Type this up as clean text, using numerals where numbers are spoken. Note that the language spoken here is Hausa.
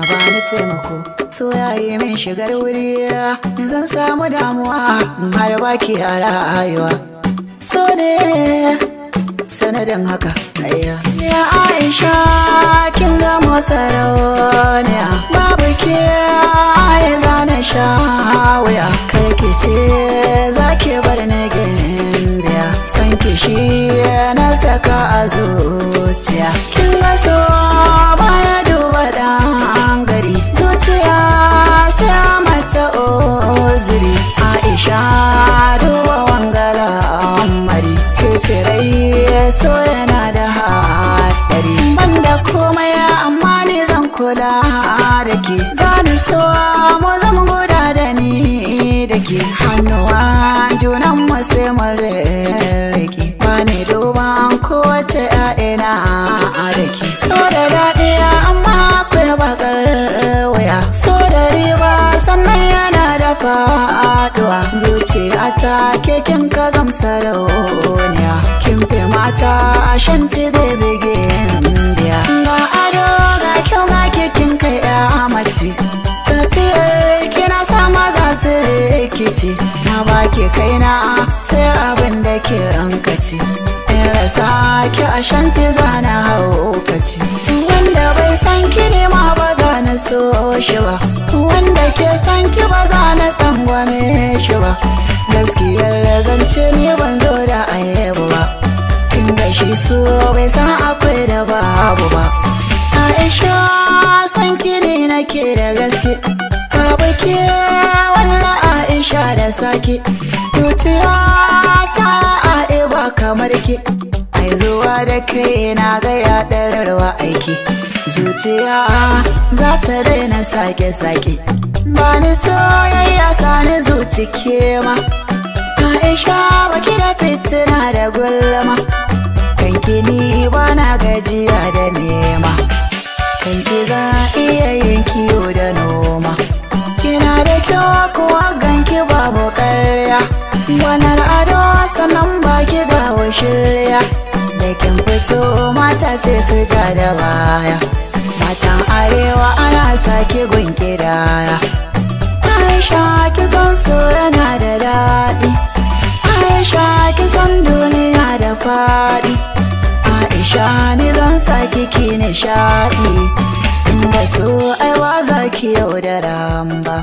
bani taimako, so yayi min shigar wuri, zan samu damuwa har baki a rayuwa. So ne sanadin haka ya Aisha, kin zama sarauniya, babu ke ai zana sha wuya. Karki ce zaki bar ni gimbiya, san ki shi na saka a zuciya. Kin ga so baya duba dan gari, zuciya sai mata oziri. Aisha duba wangala amari, cecirai so yana da haɗari. Banda komai amma ni zan kula da ke, zani so mu zama guda da ni da ke. Hannuwan junan mu sai mu rike, bani duban kowace ƴaƴana da ke. So da daɗi amma akwai bakar waya, so da riba sannan yana da faɗuwa. Zuciya ta ke kin ka gamsa rauniya, kin fi mata a shanti baby gimbiya. Ga ado ga kyau ga kin kai ya mace, tafiyar kina sa maza su rikici. Na baki kaina sai abin da ke rankaci, in rasa ki a shanti zana haukaci. Wanda bai san ki ne ma ba za na so shi ba, wanda ke san ki ba za na tsangwame shi ba. Gaskiyar zance ni ban zo da ayyabu ba, kin ga shi so bai san akwai da babu ba. Aisha san ki ne nake da gaske, babu ke walla Aisha da sake. Zuciya ta ba kamar ki, ai zuwa da kai na ga ya ɗararwa aiki. Zuciya za ta daina sake-sake, bani soyayya sani zuci ke ma. Aisha baki da fitina da gulma, kanki ni bana gajiya da nema. Kanki za iya yin kiwo da noma, kina da kyau kuwa ganki babu ƙarya. Wanar ado sannan baki ga shirya, da kin fito mata sai su ja da baya. Matan arewa ana sake gunki daya. Aisha kisan so yana da daɗi, Aisha kisan duniya da faɗi. Aisha ni zan saki ki nishaɗi, inda so aiwa zaki yau da ramba.